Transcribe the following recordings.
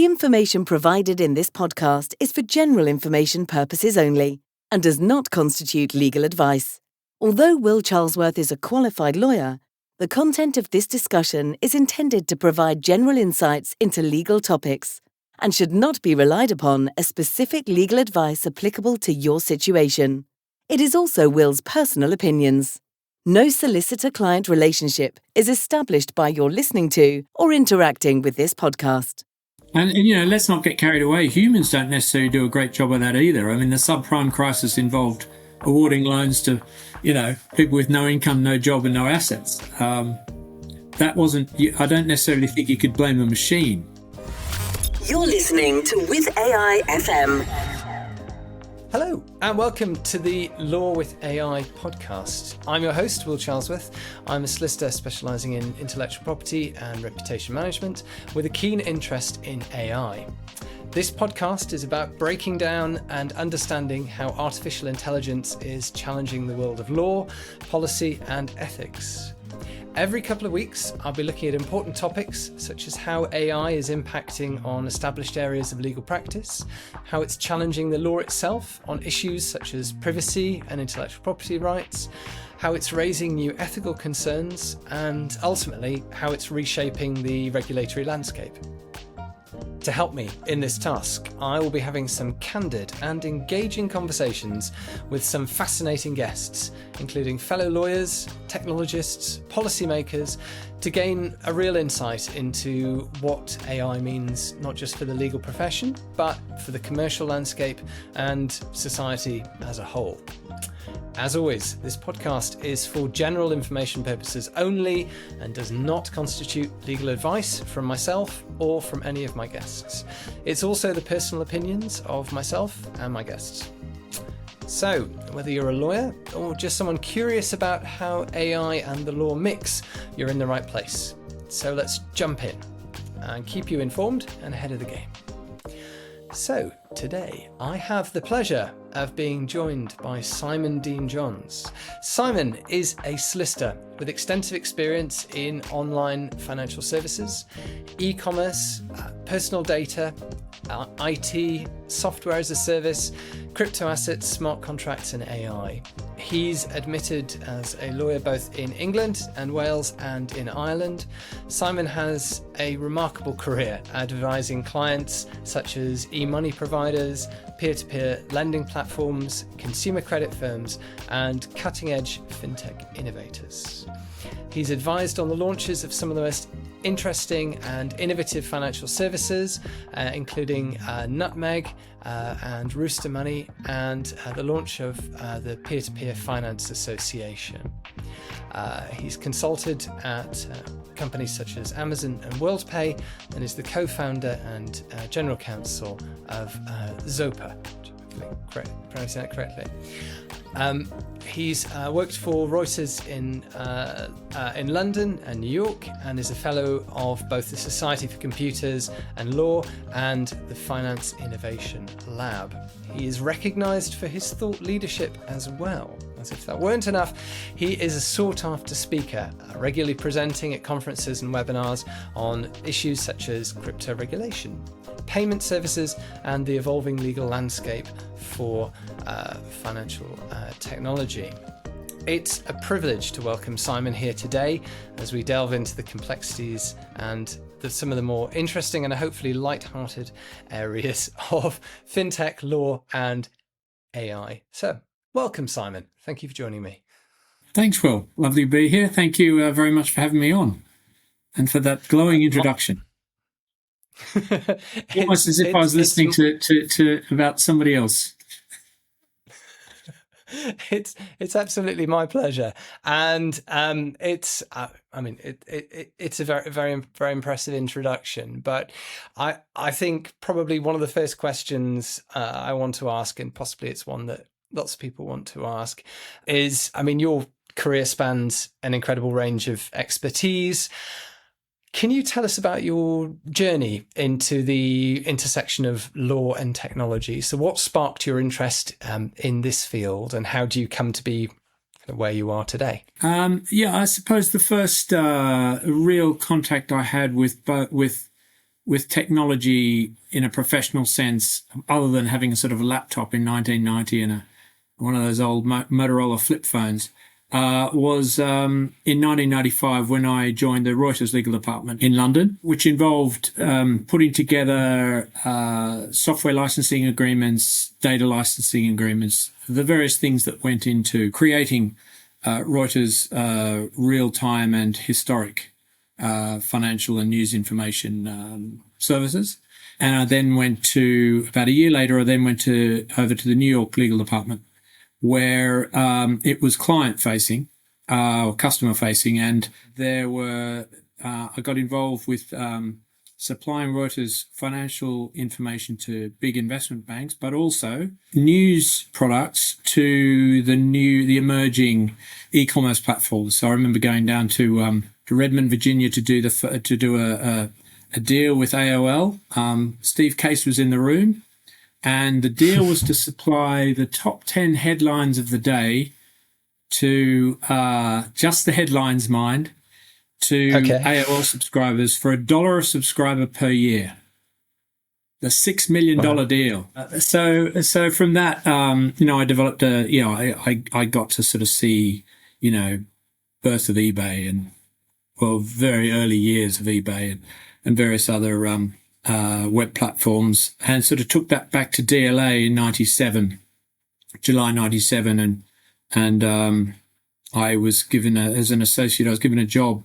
information provided in this podcast is for general information purposes only and does not constitute legal advice. Although Will Charlesworth is a qualified lawyer, the content of this discussion is intended to provide general insights into legal topics and should not be relied upon as specific legal advice applicable to your situation. It is also Will's personal opinions. No solicitor-client relationship is established by your listening to or interacting with this podcast. And let's not get carried away. Humans don't necessarily do a great job of that either. I mean, the subprime crisis involved awarding loans to, people with no income, no job and no assets. That wasn't, I don't necessarily think you could blame a machine. You're listening to WithAI FM. Hello, and welcome to the Law with AI podcast. I'm your host, Will Charlesworth. I'm a solicitor specialising in intellectual property and reputation management with a keen interest in AI. This podcast is about breaking down and understanding how artificial intelligence is challenging the world of law, policy, and ethics. Every couple of weeks, I'll be looking at important topics such as how AI is impacting on established areas of legal practice, how it's challenging the law itself on issues such as privacy and intellectual property rights, how it's raising new ethical concerns, and ultimately, how it's reshaping the regulatory landscape. To help me in this task, I will be having some candid and engaging conversations with some fascinating guests, including fellow lawyers, technologists, policymakers, to gain a real insight into what AI means, not just for the legal profession, but for the commercial landscape and society as a whole. As always, this podcast is for general information purposes only and does not constitute legal advice from myself or from any of my guests. It's also the personal opinions of myself and my guests. So, whether you're a lawyer or just someone curious about how AI and the law mix, you're in the right place. So let's jump in and keep you informed and ahead of the game. So, today I have the pleasure of being joined by Simon Deane-Johns. Simon is a solicitor with extensive experience in online financial services, e-commerce, personal data, IT, software as a service, crypto assets, smart contracts and AI. He's admitted as a lawyer both in England and Wales and in Ireland. Simon has a remarkable career advising clients such as e-money providers, peer-to-peer lending platforms, consumer credit firms, and cutting-edge fintech innovators. He's advised on the launches of some of the most interesting and innovative financial services, including Nutmeg and Rooster Money, and the launch of the Peer-to-Peer Finance Association. He's consulted at companies such as Amazon and WorldPay, and is the co-founder and general counsel of Zopa. Pronouncing that correctly. He's worked for Reuters in London and New York, and is a fellow of both the Society for Computers and Law and the Finance Innovation Lab. He is recognised for his thought leadership as well. As if that weren't enough, he is a sought-after speaker, regularly presenting at conferences and webinars on issues such as crypto regulation, payment services, and the evolving legal landscape for financial technology. It's a privilege to welcome Simon here today as we delve into the complexities and some of the more interesting and hopefully light-hearted areas of fintech, law, and AI. So, welcome, Simon. Thank you for joining me. Thanks, Will. Lovely to be here. Thank you very much for having me on and for that glowing introduction. Almost as if I was listening to about somebody else. It's absolutely my pleasure, and it's a very impressive introduction. But I think probably one of the first questions I want to ask, and possibly it's one that lots of people want to ask, is, your career spans an incredible range of expertise. Can you tell us about your journey into the intersection of law and technology? So what sparked your interest in this field, and how do you come to be where you are today? I suppose the first real contact I had with with technology in a professional sense, other than having a sort of a laptop in 1990 and one of those old Motorola flip phones, was in 1995 when I joined the Reuters legal department in London, which involved putting together software licensing agreements, data licensing agreements, the various things that went into creating Reuters real-time and historic financial and news information services. And I then about a year later, over to the New York legal department, where it was client-facing or customer-facing, and I got involved with supplying Reuters financial information to big investment banks, but also news products to the emerging e-commerce platforms. So I remember going down to Redmond, Virginia, to do a deal with AOL. Steve Case was in the room, and the deal was to supply the top 10 headlines of the day to just the headlines, mind, to AOL subscribers for $1 a subscriber per year. The $6 million deal. So from that, I developed I got to sort of see, birth of eBay and very early years of eBay and various other web platforms, and sort of took that back to DLA in July 97, and I was given as an associate, I was given a job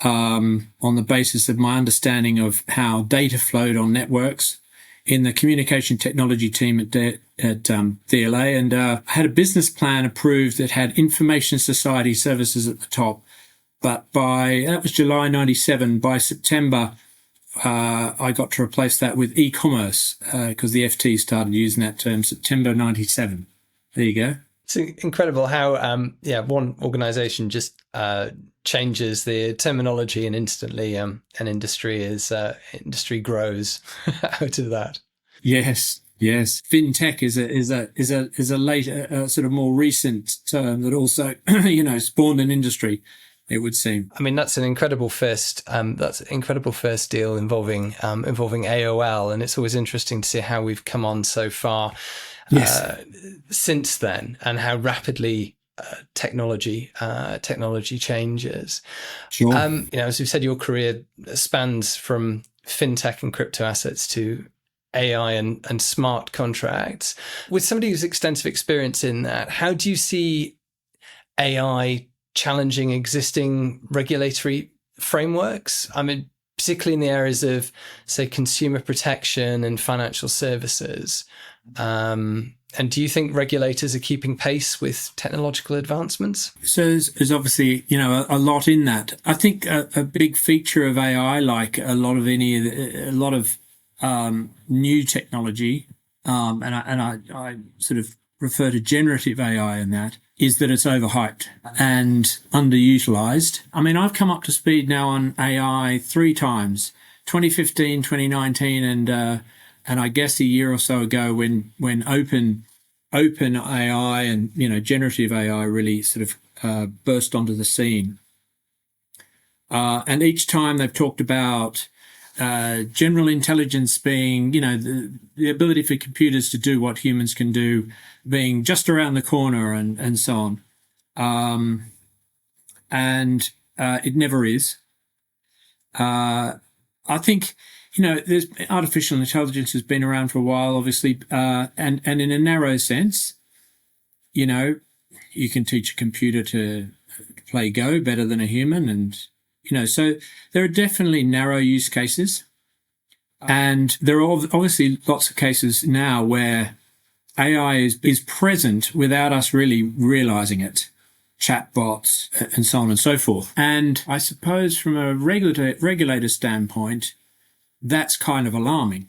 on the basis of my understanding of how data flowed on networks in the communication technology team at DLA, and I had a business plan approved that had information society services at the top. But that was July 97. By September, I got to replace that with e-commerce because the FT started using that term, September 97. There you go. It's incredible how, one organization just changes the terminology, and instantly an industry grows out of that. Yes. Fintech is a later, sort of more recent term that also, spawned an industry, it would seem. I mean, that's an incredible first. That's an incredible first deal involving AOL, and it's always interesting to see how we've come on so far since then, and how rapidly technology changes. Sure. As we've said, your career spans from fintech and crypto assets to AI and smart contracts. With somebody who's extensive experience in that, how do you see AI challenging existing regulatory frameworks? I mean, particularly in the areas of, say, consumer protection and financial services. And do you think regulators are keeping pace with technological advancements? So there's obviously, a lot in that. I think a big feature of AI, like a lot of new technology, and I sort of refer to generative AI in that, is that it's overhyped and underutilised. I mean, I've come up to speed now on AI 3 times, 2015, 2019, and I guess a year or so ago when open AI and generative AI really sort of burst onto the scene. And each time they've talked about general intelligence being, the ability for computers to do what humans can do, being just around the corner and so on. And it never is. I think, there's artificial intelligence has been around for a while, obviously, and in a narrow sense, you can teach a computer to play Go better than a human, and so there are definitely narrow use cases, and there are obviously lots of cases now where AI is present without us really realizing it. Chatbots and so on and so forth. And I suppose from a regulator standpoint, that's kind of alarming.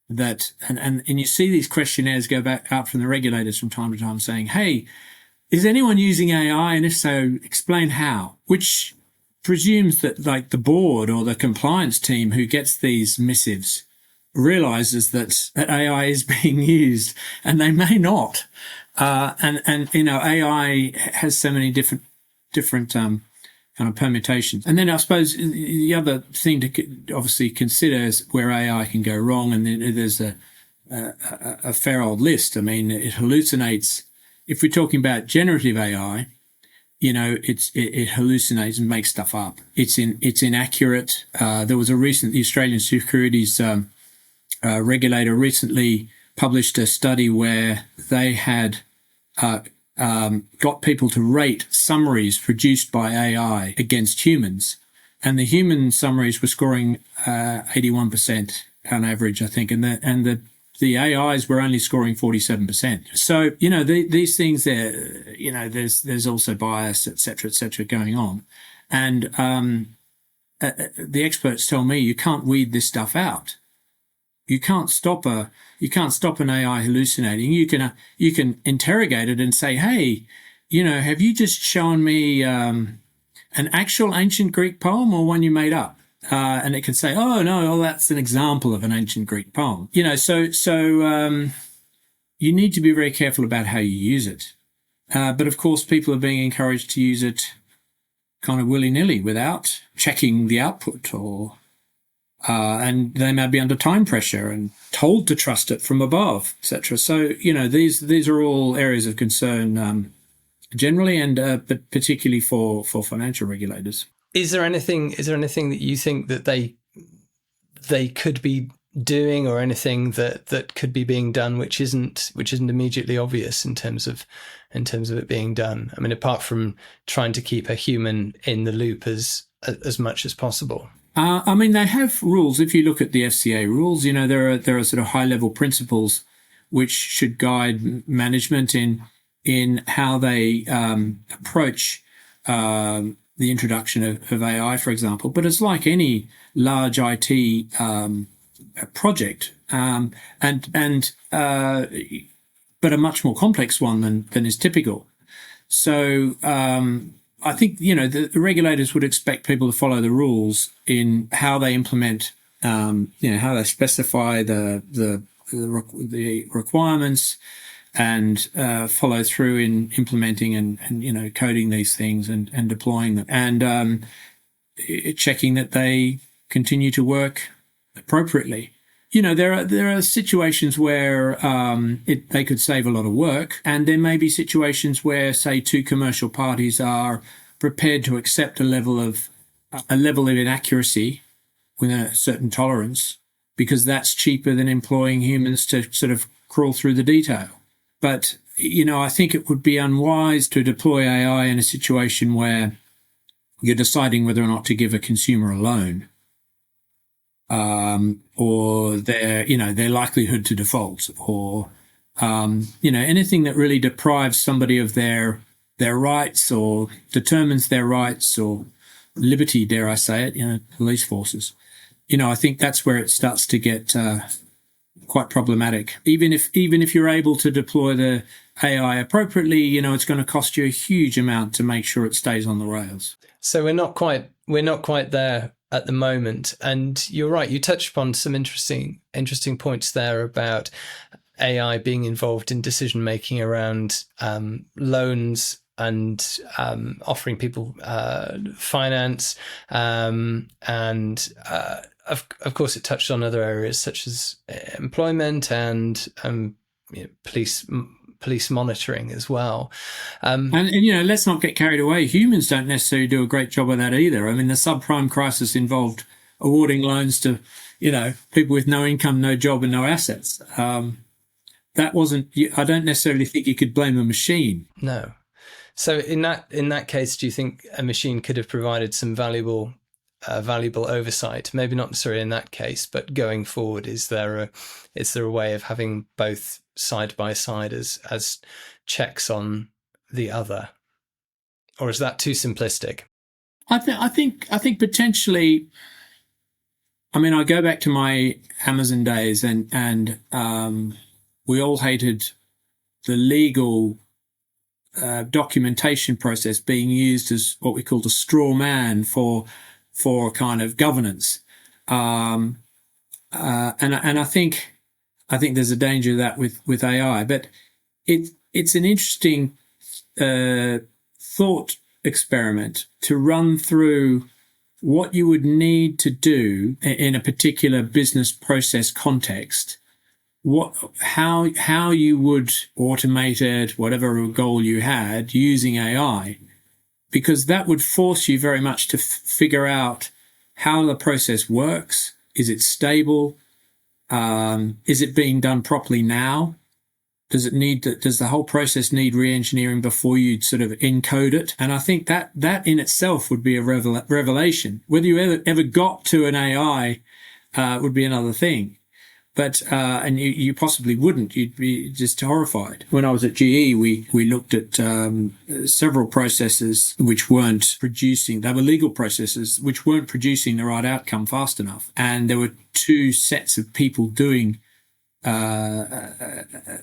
That and you see these questionnaires go back out from the regulators from time to time saying, "Hey, is anyone using AI? And if so, explain how." Which presumes that like the board or the compliance team who gets these missives realizes that AI is being used, and they may not. And AI has so many different kind of permutations. And then I suppose the other thing to obviously consider is where AI can go wrong. And then there's a fair old list. I mean, it hallucinates. If we're talking about generative AI, it hallucinates and makes stuff up. It's inaccurate. There was the Australian Securities regulator recently published a study where they had got people to rate summaries produced by AI against humans, and the human summaries were scoring 81% on average, I think, and the AIs were only scoring 47%. So these things there, there's also bias, et cetera, going on, and the experts tell me you can't weed this stuff out. You can't stop an AI hallucinating. You can interrogate it and say, hey, have you just shown me an actual ancient Greek poem or one you made up? And it can say, oh no, well, that's an example of an ancient Greek poem. So you need to be very careful about how you use it. But of course, people are being encouraged to use it kind of willy-nilly without checking the output, or and they may be under time pressure and told to trust it from above, etc. So these are all areas of concern generally, and but particularly for financial regulators. Is there anything that you think that they could be doing, or anything that could be being done which isn't immediately obvious in terms of it being done? I mean, apart from trying to keep a human in the loop as much as possible. I mean, they have rules. If you look at the FCA rules, there are sort of high-level principles which should guide management in how they approach the introduction of AI, for example. But it's like any large IT project, but a much more complex one than is typical. So I think the regulators would expect people to follow the rules in how they implement, how they specify the requirements, and follow through in implementing and coding these things and deploying them, and checking that they continue to work appropriately. There are situations where they could save a lot of work, and there may be situations where, say, two commercial parties are prepared to accept a level of inaccuracy with a certain tolerance, because that's cheaper than employing humans to sort of crawl through the detail. But I think it would be unwise to deploy AI in a situation where you're deciding whether or not to give a consumer a loan, or their likelihood to default, or anything that really deprives somebody of their rights, or determines their rights or liberty, dare I say it, police forces. I think that's where it starts to get quite problematic. Even if you're able to deploy the AI appropriately, it's going to cost you a huge amount to make sure it stays on the rails. So we're not quite there at the moment. And you're right, you touched upon some interesting points there about AI being involved in decision making around loans and offering people finance, and of course it touched on other areas such as employment and police monitoring as well. And let's not get carried away. Humans don't necessarily do a great job of that either. I mean, the subprime crisis involved awarding loans to people with no income, no job, and no assets. That wasn't. I don't necessarily think you could blame a machine. No. So in that case, do you think a machine could have provided some valuable oversight? Maybe not necessarily in that case, but going forward, is there a way of having both side by side as checks on the other, or is that too simplistic? I think potentially. I mean, I go back to my Amazon days, and we all hated the legal documentation process being used as what we called a straw man for kind of governance, and I think there's a danger of that with AI, but it's an interesting thought experiment to run through what you would need to do in a particular business process context, how you would automate it, whatever goal you had using AI, because that would force you very much to figure out how the process works. Is it stable? Is it being done properly now? Does the whole process need re-engineering before you sort of encode it? And I think that in itself would be a revelation. Whether you ever got to an AI would be another thing. But and you possibly wouldn't. You'd be just horrified. When I was at GE, we looked at several processes which weren't producing. They were legal processes which weren't producing the right outcome fast enough, and there were two sets of people doing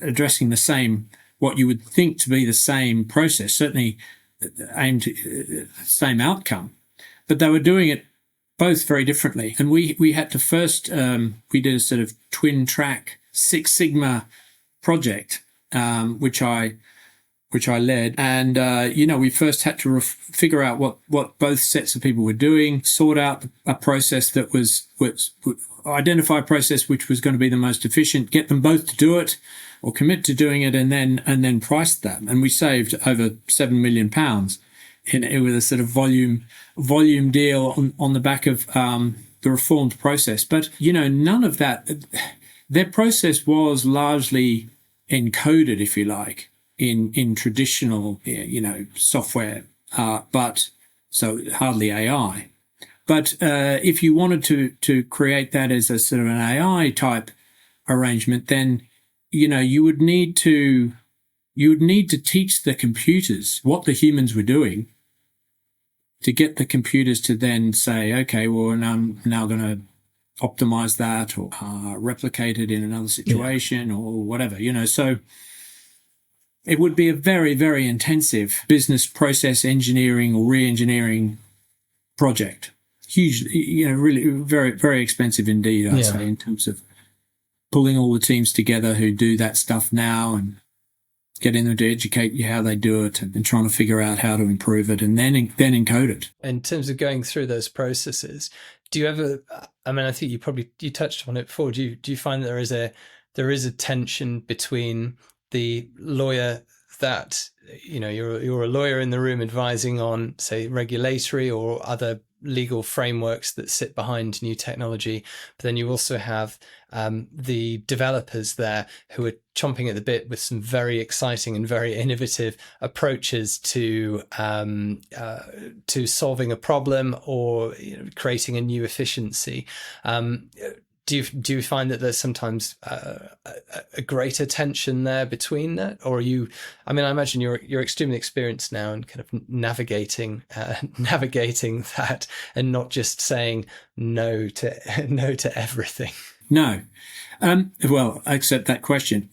addressing the same, what you would think to be the same process, certainly aimed at the same outcome, but they were doing it both very differently. And we had to first, we did a sort of twin track Six Sigma project, which I led. And, we first had to figure out what both sets of people were doing, sort out a process that was identify a process which was going to be the most efficient, get them both to do it or commit to doing it, and then price that. And we saved over £7 million with a sort of volume deal on the back of the reformed process. But, none of that, their process was largely encoded, if you like, in traditional, software, but so hardly AI. But if you wanted to create that as a sort of an AI type arrangement, then you would need to teach the computers what the humans were doing to get the computers to then say, okay, well, I'm now going to optimize that or replicate it in another situation or whatever, So it would be a very, very intensive business process engineering or re-engineering project. Huge, really very, very expensive indeed, I'd say, in terms of pulling all the teams together who do that stuff now and getting them to educate you how they do it and trying to figure out how to improve it and then encode it. In terms of going through those processes, do you ever, I think you touched on it before, do you find that there is a tension between the lawyer that, you're a lawyer in the room advising on, say, regulatory or other legal frameworks that sit behind new technology, but then you also have the developers there who are chomping at the bit with some very exciting and very innovative approaches to solving a problem or creating a new efficiency. Do you find that there's sometimes a greater tension there between that, or are you? I imagine you're extremely experienced now in kind of navigating that and not just saying no to everything. No, well, I accept that question.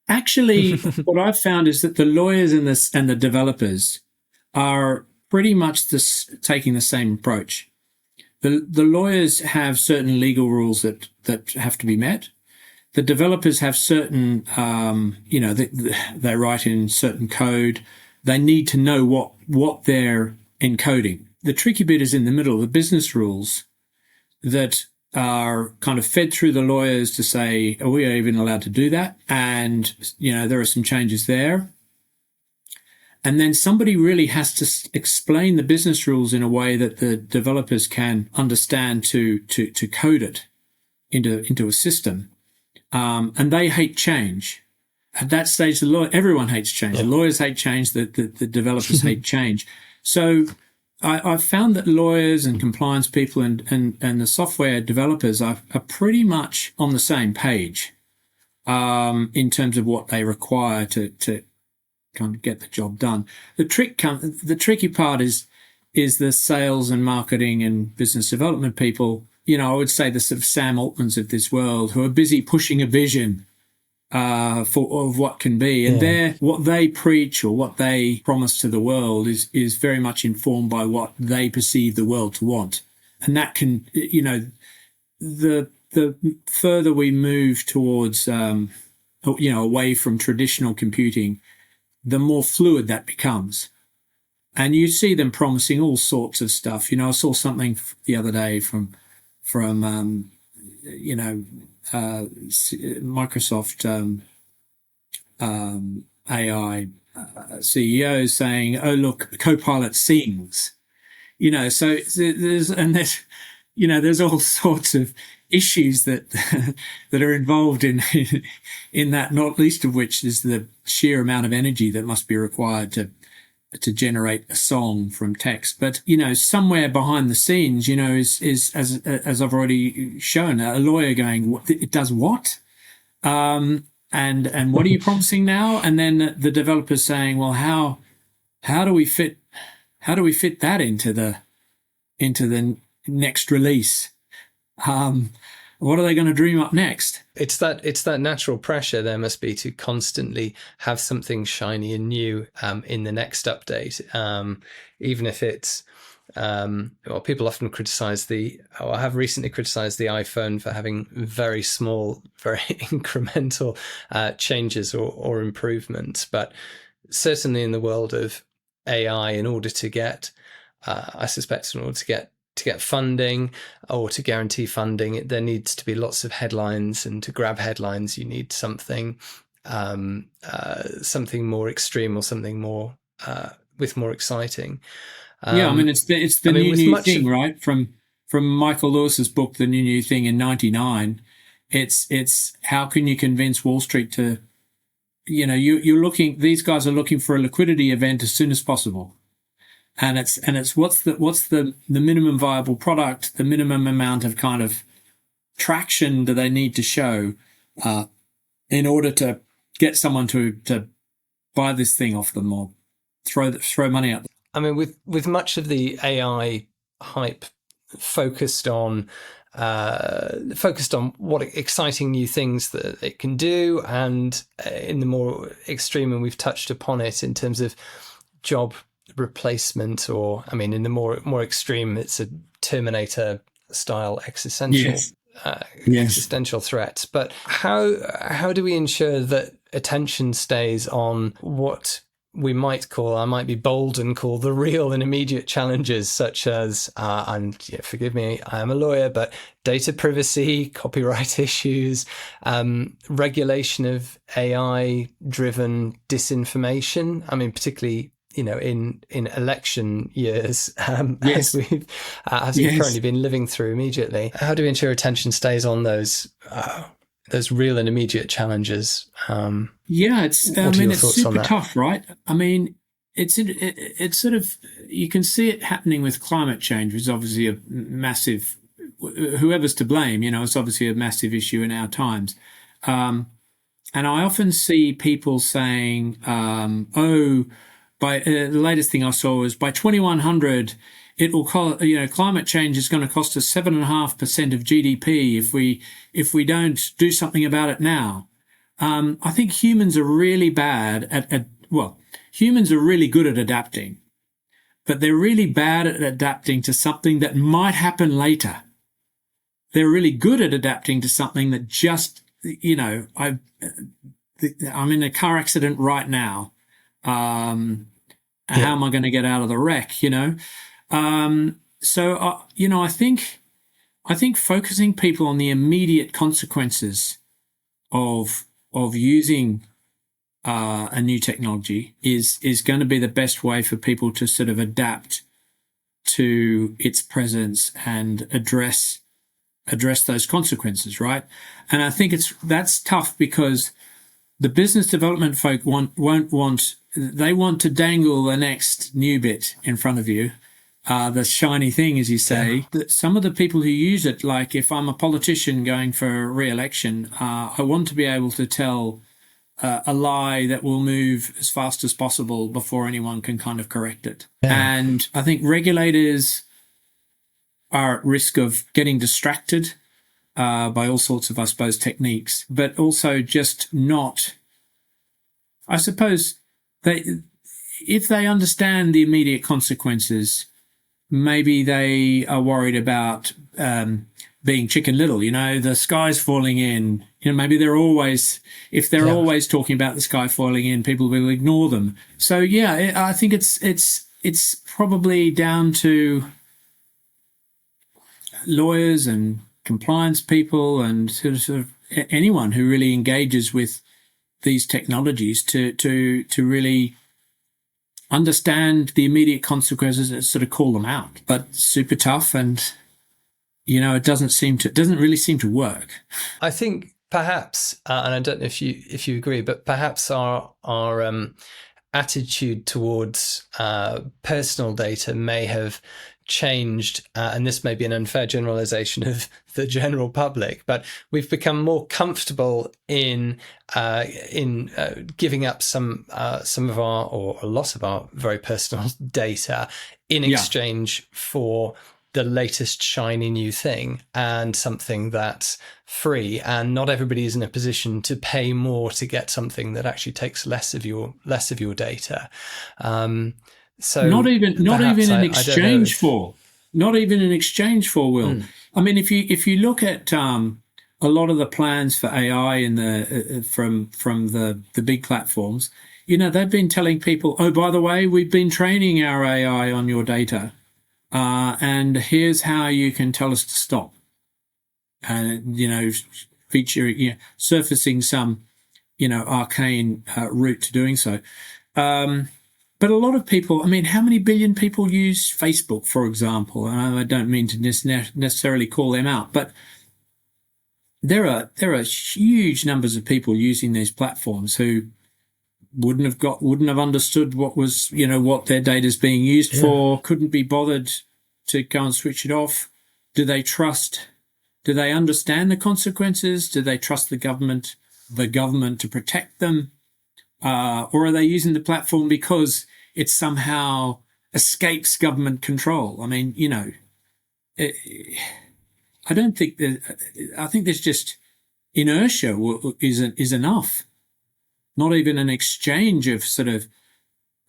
Actually, what I've found is that the lawyers and the developers are pretty much taking the same approach. The lawyers have certain legal rules that have to be met. The developers have certain, they write in certain code. They need to know what they're encoding. The tricky bit is in the middle, the business rules that are kind of fed through the lawyers to say, are we even allowed to do that? And, there are some changes there. And then somebody really has to explain the business rules in a way that the developers can understand to code it into a system. And they hate change. At that stage, everyone hates change. The lawyers hate change. The developers hate change. So I've found that lawyers and compliance people and the software developers are pretty much on the same page in terms of what they require to kind of get the job done. The tricky part is the sales and marketing and business development people. I would say the sort of Sam Altmans of this world who are busy pushing a vision of what can be, and what they preach or what they promise to the world is very much informed by what they perceive the world to want, and that can the further we move towards away from traditional computing, the more fluid that becomes. And you see them promising all sorts of stuff. I saw something the other day from Microsoft AI CEO saying, "Oh, look, Copilot sings." So there's all sorts of issues that that are involved in that, not least of which is the sheer amount of energy that must be required to generate a song from text. But somewhere behind the scenes, is as I've already shown, a lawyer going, "It does what? And what are you promising now?" And then the developers saying, "Well, how do we fit that into the next release? What are they going to dream up next?" It's that natural pressure there must be to constantly have something shiny and new in the next update, even if it's people often criticize I have recently criticized the iPhone for having very small, very incremental changes or improvements, but certainly in the world of AI, in order to get funding or to guarantee funding, there needs to be lots of headlines, and to grab headlines, you need something more extreme or something more with more exciting. It's the new thing, right? From Michael Lewis's book, The New Thing in '99. It's how can you convince Wall Street to, these guys are looking for a liquidity event as soon as possible. And it's what's the minimum viable product, the minimum amount of kind of traction do they need to show in order to get someone to buy this thing off them or throw money at them. I mean, with much of the AI hype focused on what exciting new things that it can do, and in the more extreme, and we've touched upon it in terms of job replacement, or in the more extreme, it's a Terminator style existential existential threat. But how do we ensure that attention stays on what I might be bold and call the real and immediate challenges, such as, forgive me, I am a lawyer, but data privacy, copyright issues, regulation of AI-driven disinformation. Particularly, in election years, as we've currently been living through immediately. How do we ensure attention stays on those real and immediate challenges? It's super tough, right? It's sort of, you can see it happening with climate change, which is obviously a massive, whoever's to blame, it's obviously a massive issue in our times. And I often see people saying, the latest thing I saw was by 2100, it will climate change is going to cost us 7.5% of GDP if we don't do something about it now. I think humans are really bad humans are really good at adapting, but they're really bad at adapting to something that might happen later. They're really good at adapting to something that just, I'm in a car accident right now. How am I going to get out of the wreck? I think focusing people on the immediate consequences of using a new technology is going to be the best way for people to sort of adapt to its presence and address those consequences, right? And I think that's tough because the business development folk want to dangle the next new bit in front of you, the shiny thing, as you say. That some of the people who use it, like if I'm a politician going for re-election, I want to be able to tell a lie that will move as fast as possible before anyone can kind of correct it. Yeah. And I think regulators are at risk of getting distracted by all sorts of, I suppose, techniques, but also just not, I suppose, if they understand the immediate consequences, maybe they are worried about being Chicken Little, the sky's falling in. Maybe if they're always talking about the sky falling in, people will ignore them. So I think it's it's probably down to lawyers and compliance people and sort of anyone who really engages with these technologies to really understand the immediate consequences and sort of call them out. But super tough, and it doesn't really seem to work. I think perhaps, and I don't know if you agree, but perhaps our attitude towards personal data may have changed, and this may be an unfair generalization of the general public, but we've become more comfortable in giving up some of our, or a lot of our, very personal data in exchange for the latest shiny new thing and something that's free. And not everybody is in a position to pay more to get something that actually takes less of your data. So not even in exchange for, Will. I mean, if you look at a lot of the plans for AI in from the big platforms, they've been telling people, oh, by the way, we've been training our AI on your data. And here's how you can tell us to stop. And, surfacing some, arcane route to doing so. But a lot of people, I mean, how many billion people use Facebook, for example? And I don't mean to necessarily call them out, but there are huge numbers of people using these platforms who wouldn't have understood what was, what their data is being used for, couldn't be bothered to go and switch it off. Do they understand the consequences? Do they trust the government to protect them? Or are they using the platform because it somehow escapes government control? I mean, I don't think I think there's just inertia is enough. Not even an exchange of sort of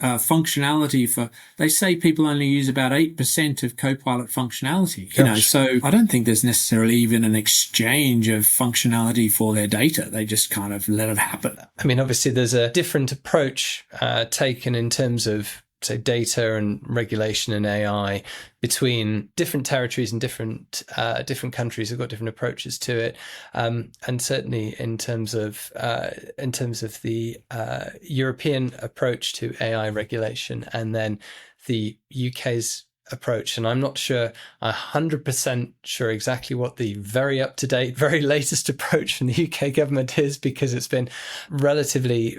functionality they say people only use about 8% of Copilot functionality, so I don't think there's necessarily even an exchange of functionality for their data. They just kind of let it happen. I mean, obviously there's a different approach taken in terms of, say, data and regulation and AI between different territories and different countries have got different approaches to it, and certainly in terms of the European approach to AI regulation, and then the UK's approach. And I'm not 100% sure exactly what the very up-to-date, very latest approach from the UK government is, because it's been relatively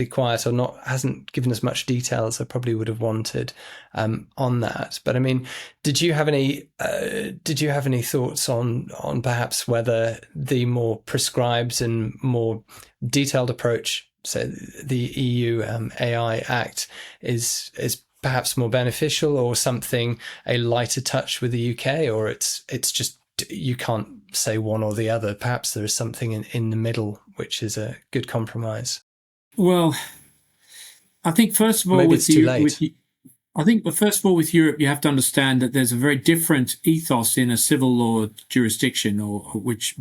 quiet, or hasn't given us much detail as I probably would have wanted on that. But I mean, did you have any thoughts on perhaps whether the more prescribed and more detailed approach, so the EU AI Act, is perhaps more beneficial, or something a lighter touch with the UK, or it's just you can't say one or the other? Perhaps there is something in the middle which is a good compromise. Well, I think first of all, maybe it's too late. First of all, with Europe, you have to understand that there's a very different ethos in a civil law jurisdiction, or which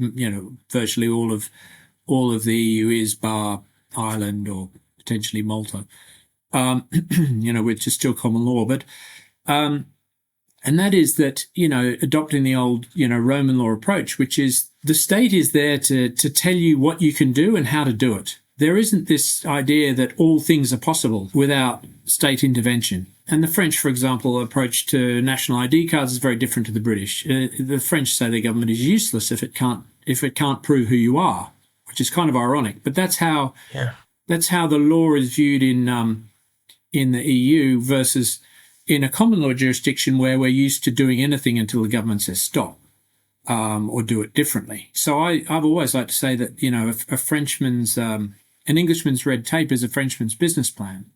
virtually all of the EU is, bar Ireland or potentially Malta. Which is still common law, but and that is that adopting the old Roman law approach, which is the state is there to tell you what you can do and how to do it. There isn't this idea that all things are possible without state intervention. And the French, for example, approach to national ID cards is very different to the British. The French say their government is useless if it can't prove who you are, which is kind of ironic. But that's how the law is viewed in the EU versus in a common law jurisdiction where we're used to doing anything until the government says stop, or do it differently. So I've always liked to say that, an Englishman's red tape is a Frenchman's business plan.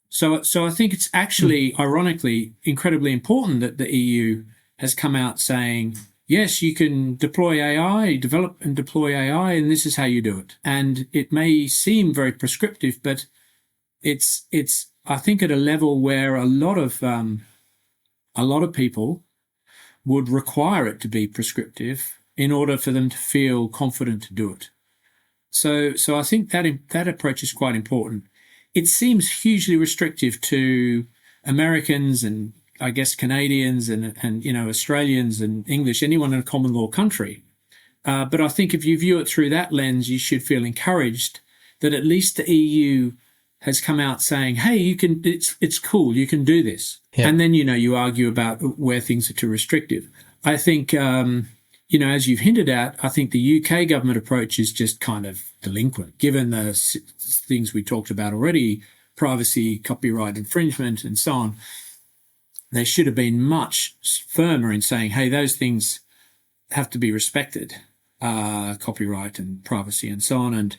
So I think it's actually, ironically, incredibly important that the EU has come out saying, yes, you can develop and deploy AI, and this is how you do it. And it may seem very prescriptive, but it's I think at a level where a lot of people would require it to be prescriptive in order for them to feel confident to do it. So I think that approach is quite important. It seems hugely restrictive to Americans and I guess Canadians and Australians and English, anyone in a common law country. But I think if you view it through that lens, you should feel encouraged that at least the EU has come out saying, hey, you can, it's cool, you can do this. Yeah. And then, you argue about where things are too restrictive. I think, as you've hinted at, I think the UK government approach is just kind of delinquent, given the things we talked about already, privacy, copyright infringement, and so on. They should have been much firmer in saying, hey, those things have to be respected, copyright and privacy and so on.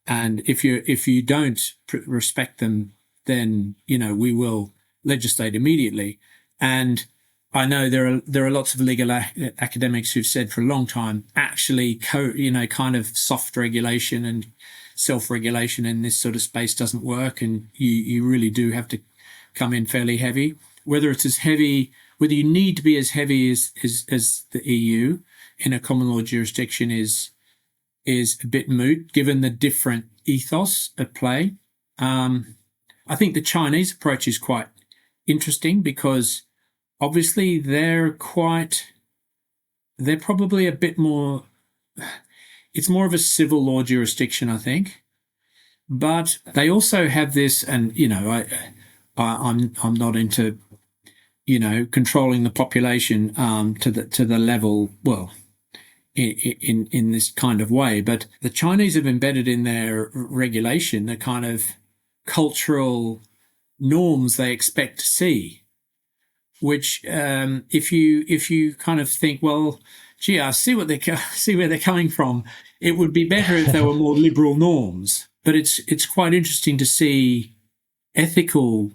And if you don't respect them, then, we will legislate immediately. And I know there are lots of legal academics who've said for a long time, actually, kind of soft regulation and self-regulation in this sort of space doesn't work. And you really do have to come in fairly heavy. Whether it's as heavy, whether you need to be as heavy as the EU in a common law jurisdiction is a bit moot, given the different ethos at play. I think the Chinese approach is quite interesting because obviously they're probably a bit more, it's more of a civil law jurisdiction, I think. But they also have this, and, I'm not into, controlling the population to the level, well, in this kind of way. But the Chinese have embedded in their regulation the kind of cultural norms they expect to see, which if you kind of think, well, gee, I see where they're coming from. It would be better if there were more liberal norms. But it's quite interesting to see ethical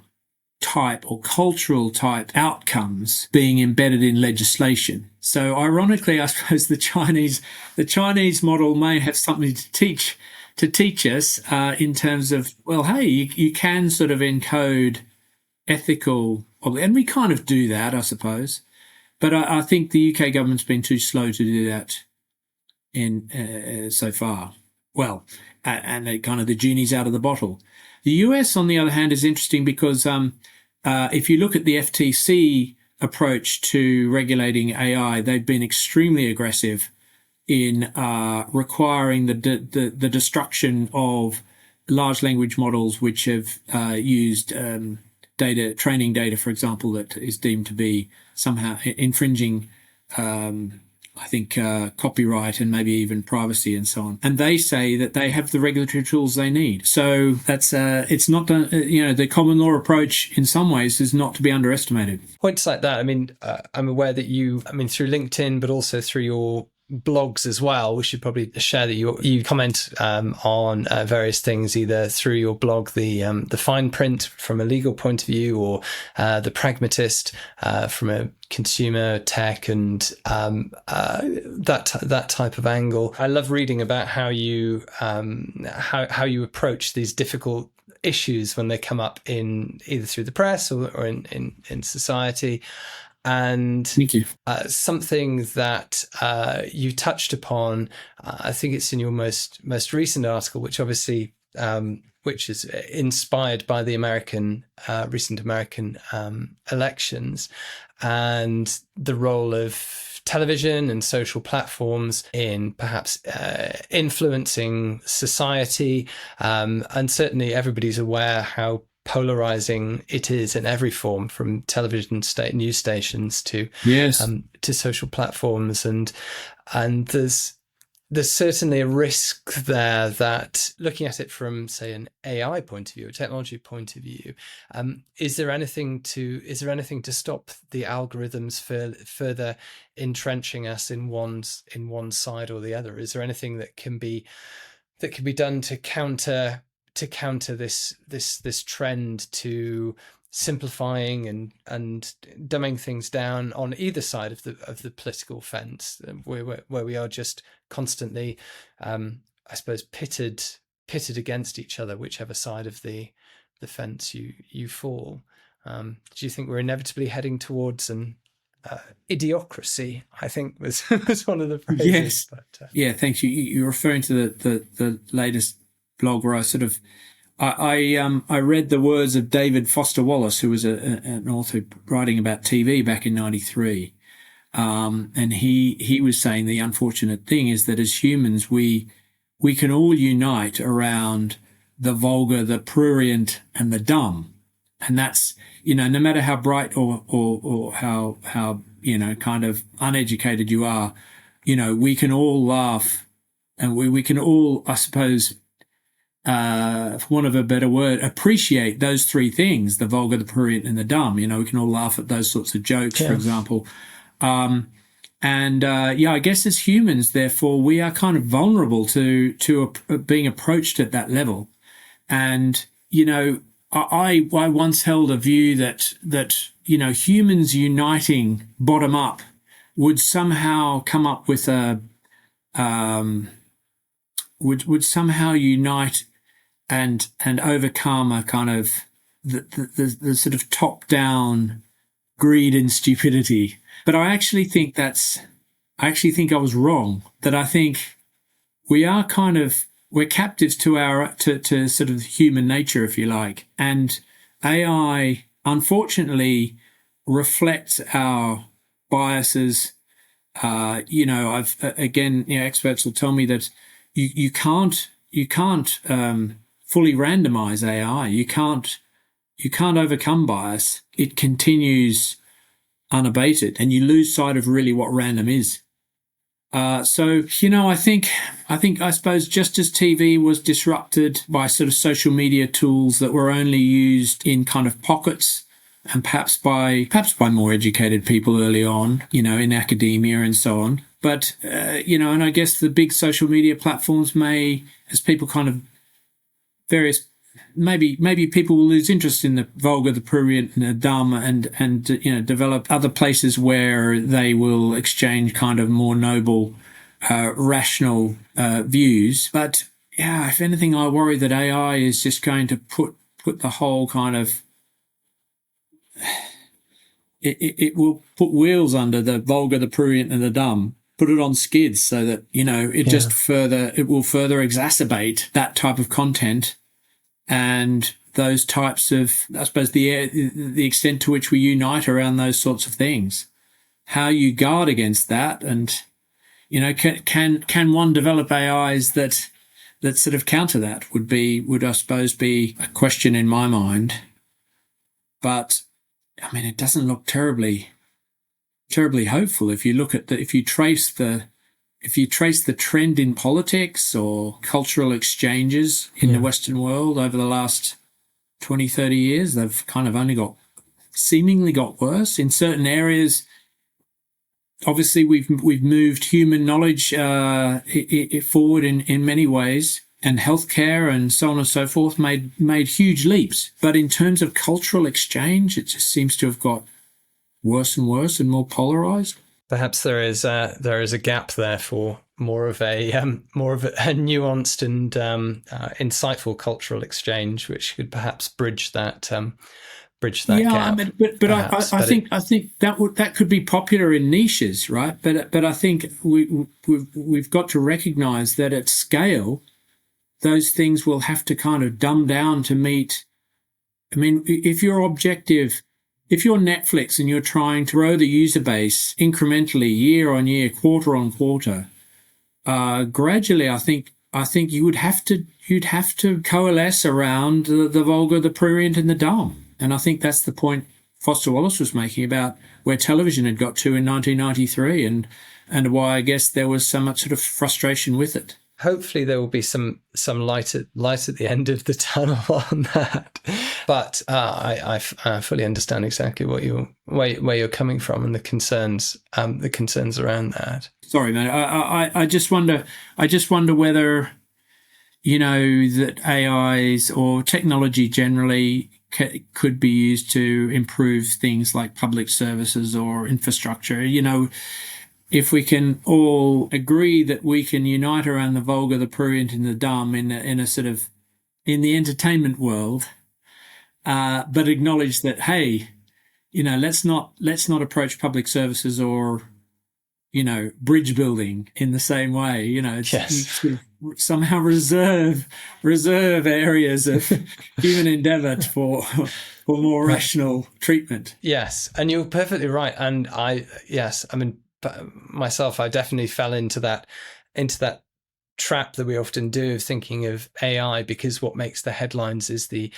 type or cultural type outcomes being embedded in legislation. So ironically, I suppose the Chinese model may have something to teach us in terms of, well, hey, you can sort of encode ethical, and we kind of do that, I suppose. But I think the UK government's been too slow to do that in so far. Well, and kind of the genie's out of the bottle. The US, on the other hand, is interesting because if you look at the FTC approach to regulating AI, they've been extremely aggressive in requiring the destruction of large language models which have used training data, for example, that is deemed to be somehow infringing I think copyright and maybe even privacy and so on. And they say that they have the regulatory tools they need. So that's it's not the common law approach in some ways is not to be underestimated. Points like that. I mean, I'm aware that through LinkedIn, but also through your blogs as well, we should probably share that you comment on various things, either through your blog, the fine print from a legal point of view, or the pragmatist from a consumer tech and that type of angle. I love reading about how you approach these difficult issues when they come up in either through the press or in society. And thank you. Something that you touched upon, I think it's in your most recent article, which obviously which is inspired by the recent American elections, and the role of television and social platforms in perhaps influencing society, and certainly everybody's aware how polarizing it is in every form, from television news stations to social platforms, and there's certainly a risk there that, looking at it from, say, an AI point of view, a technology point of view, is there anything to stop the algorithms further entrenching us in one side or the other? Is there anything that can be done to counter this trend to simplifying and dumbing things down on either side of the political fence, where we are just constantly, I suppose, pitted against each other, whichever side of the fence you fall? Do you think we're inevitably heading towards an idiocracy? I think was one of the phrases. Yes. But, yeah, thanks. You're referring to the latest blog where I I read the words of David Foster Wallace, who was an author writing about TV back in '93, and he was saying the unfortunate thing is that as humans we can all unite around the vulgar, the prurient, and the dumb, and that's no matter how bright or how kind of uneducated you are, we can all laugh, and we can all, I suppose, for want of a better word, appreciate those three things: the vulgar, the prurient, and the dumb. We can all laugh at those sorts of jokes, for example. I guess as humans, therefore, we are kind of vulnerable to being approached at that level. And I once held a view that humans uniting bottom up would somehow come up with would somehow unite and overcome a kind of the sort of top down greed and stupidity. But I actually think I was wrong. That I think we're captives to sort of human nature, if you like. And AI, unfortunately, reflects our biases. Experts will tell me that you can't fully randomize AI. You can't overcome bias. It continues unabated, and you lose sight of really what random is. I suppose just as TV was disrupted by sort of social media tools that were only used in kind of pockets, and perhaps by more educated people early on, in academia and so on. But and I guess the big social media platforms may, as people kind of maybe people will lose interest in the vulgar, the prurient, and the dumb, and develop other places where they will exchange kind of more noble, rational views. But if anything, I worry that AI is just going to put the whole kind of it will put wheels under the vulgar, the prurient, and the dumb. Put it on skids so that it will further exacerbate that type of content. And those types of, I suppose, the extent to which we unite around those sorts of things, how you guard against that, and can one develop AIs that sort of counter that would I suppose be a question in my mind. But I mean, it doesn't look terribly hopeful if you trace the trend in politics or cultural exchanges in the Western world over the last 20, 30 years. They've kind of only seemingly got worse in certain areas. Obviously, we've moved human knowledge forward in many ways, and healthcare and so on and so forth made huge leaps. But in terms of cultural exchange, it just seems to have got worse and worse and more polarized. Perhaps there is a gap there for more of a nuanced and insightful cultural exchange, which could perhaps bridge that gap. I mean, but I think that could be popular in niches, right? But I think we've got to recognise that at scale, those things will have to kind of dumb down to meet. I mean, if you're objective. If you're Netflix and you're trying to grow the user base incrementally, year on year, quarter on quarter, gradually, I think you'd have to coalesce around the vulgar, the prurient, and the dumb. And I think that's the point Foster Wallace was making about where television had got to in 1993, and why I guess there was so much sort of frustration with it. Hopefully there will be some light at the end of the tunnel on that. But I fully understand exactly where you're coming from and the concerns around that. Sorry, man. I just wonder whether that AIs or technology generally could be used to improve things like public services or infrastructure. If we can all agree that we can unite around the vulgar, the prurient, and the dumb in a sort of in the entertainment world, but acknowledge that, hey, let's not approach public services or bridge building in the same way. Yes. somehow reserve areas of human endeavour for more rational treatment. Yes, and you're perfectly right. And I mean, myself, I definitely fell into that trap that we often do of thinking of AI, because what makes the headlines is the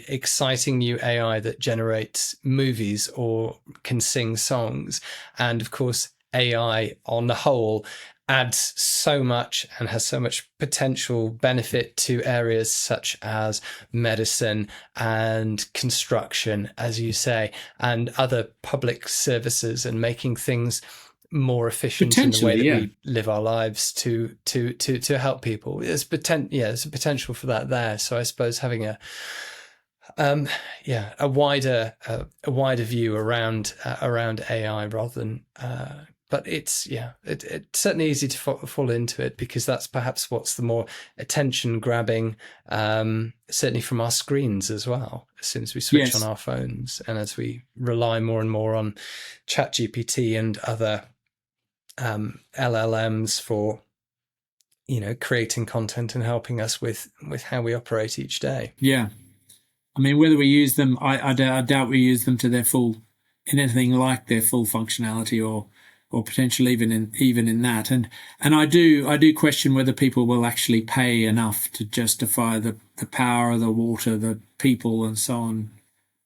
exciting new AI that generates movies or can sing songs. And of course, AI on the whole adds so much and has so much potential benefit to areas such as medicine and construction, as you say, and other public services, and making things more efficient in the way that we live our lives to help people. There's a potential for that there. So I suppose having a wider view around AI rather than but it's certainly easy to fall into it, because that's perhaps what's the more attention grabbing, certainly from our screens as well, as soon as we switch on our phones, and as we rely more and more on ChatGPT and other LLMs for creating content and helping us with how we operate each day. Yeah, I mean, whether we use them, I doubt we use them to their full, in anything like their full functionality, or potentially even in that. And I do question whether people will actually pay enough to justify the power, the water, the people, and so on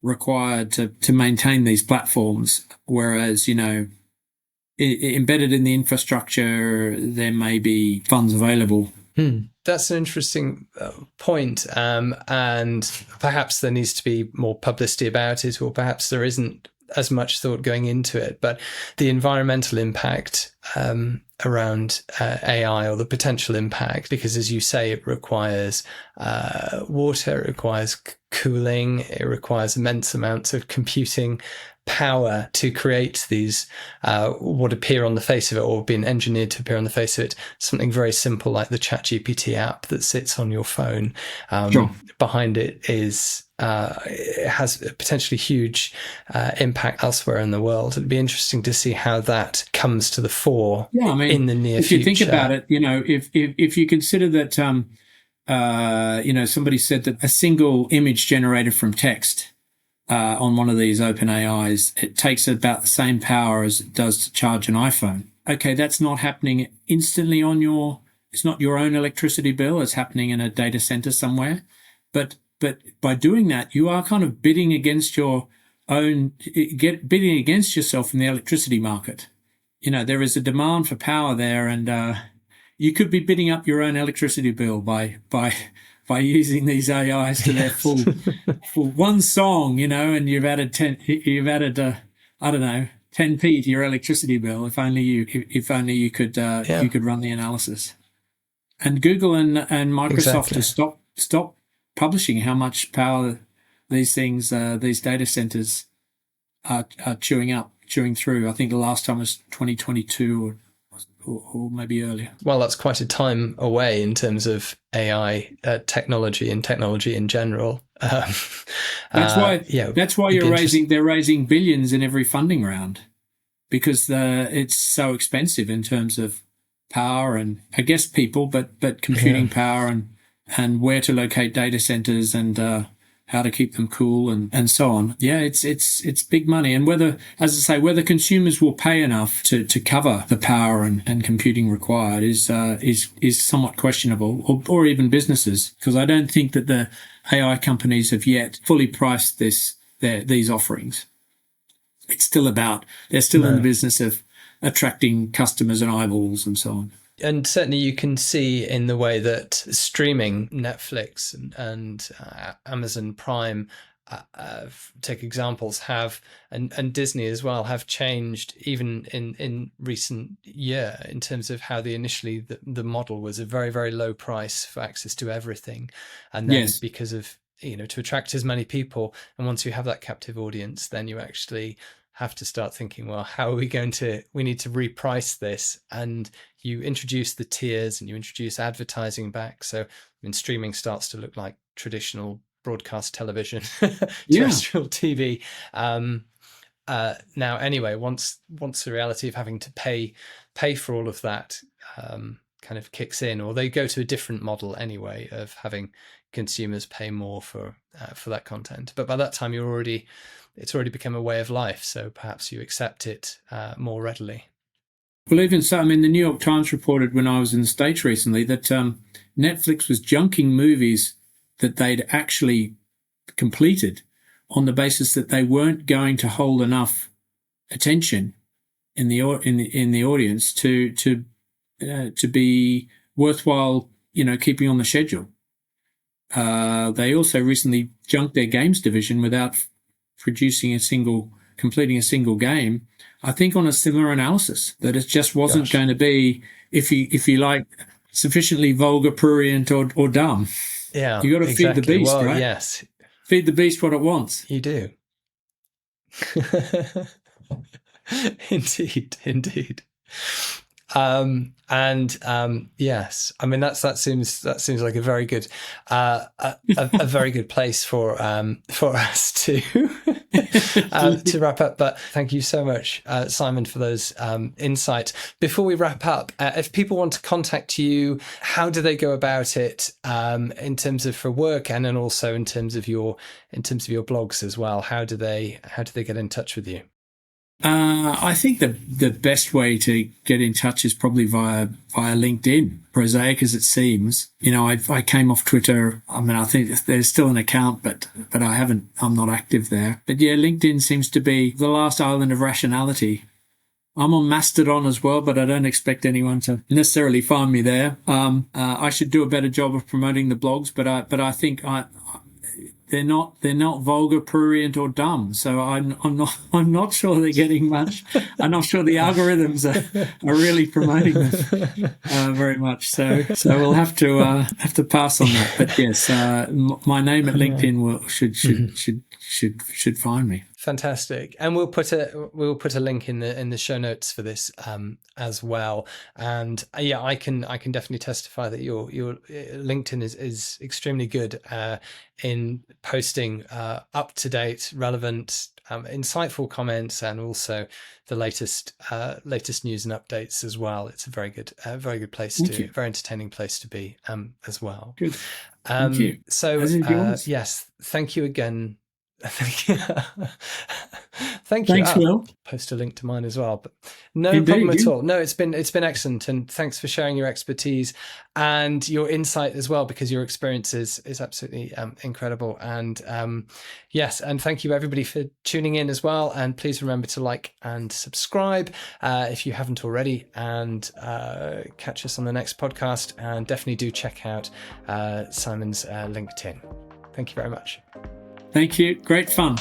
required to maintain these platforms. Whereas, embedded in the infrastructure, there may be funds available. That's an interesting point. And perhaps there needs to be more publicity about it, or perhaps there isn't as much thought going into it. But the environmental impact around AI, or the potential impact, because as you say, it requires water, it requires cooling, it requires immense amounts of computing power to create these what appear on the face of it, or been engineered to appear on the face of it, something very simple like the ChatGPT app that sits on your phone. Sure. Behind it is it has a potentially huge impact elsewhere in the world. It'd be interesting to see how that comes to the fore in the near future. If you think about it, if you consider that somebody said that a single image generated from text on one of these open AIs, it takes about the same power as it does to charge an iPhone. Okay, that's not happening instantly it's not your own electricity bill, it's happening in a data center somewhere. But by doing that, you are kind of bidding against yourself in the electricity market. There is a demand for power there, and you could be bidding up your own electricity bill by using these AIs to their full one song, and you've added 10p to your electricity bill. If only you could you could run the analysis. And Google and Microsoft have stopped publishing how much power these things, these data centers are chewing through. I think the last time was 2022 or maybe earlier. Well, that's quite a time away in terms of AI technology and technology in general. That's why they're raising billions in every funding round, because it's so expensive in terms of power and, I guess, people, but computing power and where to locate data centers and how to keep them cool and so on. Yeah, it's big money. And whether consumers will pay enough to cover the power and computing required is somewhat questionable, or even businesses, because I don't think that the AI companies have yet fully priced these offerings. It's still they're still in the business of attracting customers and eyeballs and so on. And certainly you can see in the way that streaming, Netflix and Amazon Prime, take examples, and Disney as well, have changed even in recent year, in terms of how initially the model was a very, very low price for access to everything. And then because of, to attract as many people, and once you have that captive audience, then you actually have to start thinking, well, how are we need to reprice this? And you introduce the tiers and you introduce advertising back. So streaming starts to look like traditional broadcast television, terrestrial TV. Now, anyway, once the reality of having to pay for all of that kind of kicks in, or they go to a different model anyway of having consumers pay more for that content. But by that time, it's already become a way of life. So perhaps you accept it more readily. Well, even so, I mean, the New York Times reported when I was in the States recently that Netflix was junking movies that they'd actually completed on the basis that they weren't going to hold enough attention in the audience to be worthwhile, keeping on the schedule. They also recently junked their games division without completing a single game. I think on a similar analysis that it just wasn't going to be, if you like, sufficiently vulgar, prurient, or dumb. Yeah, you got to feed the beast, right? Yes, feed the beast what it wants. You do. Indeed. Yes, I mean that seems like a very good a very good place for us to to wrap up. But thank you so much, Simon, for those insights. Before we wrap up, if people want to contact you, how do they go about it, in terms of for work, and then also in terms of your blogs as well? How do they get in touch with you? I think the best way to get in touch is probably via LinkedIn, prosaic as it seems. I came off Twitter. I mean, I think there's still an account, but I'm not active there. But yeah, LinkedIn seems to be the last island of rationality. I'm on Mastodon as well, but I don't expect anyone to necessarily find me there. I should do a better job of promoting the blogs, but I think they're not vulgar, prurient, or dumb. So I'm not sure they're getting much. I'm not sure the algorithms are really promoting them very much. So we'll have to pass on that. But yes, my name at LinkedIn should find me. Fantastic, and we'll put a link in the show notes for this as well. And yeah, I can definitely testify that your LinkedIn is extremely good in posting up to date, relevant, insightful comments, and also the latest news and updates as well. It's a very good place very entertaining place to be as well. Good, thank you. So yes, thank you again. Thank you. Thanks, Will. Post a link to mine as well, but problem at all. No, it's been excellent, and thanks for sharing your expertise and your insight as well, because your experience is absolutely incredible. And yes, and thank you everybody for tuning in as well. And please remember to like and subscribe if you haven't already, and catch us on the next podcast. And definitely do check out Simon's LinkedIn. Thank you very much. Thank you. Great fun.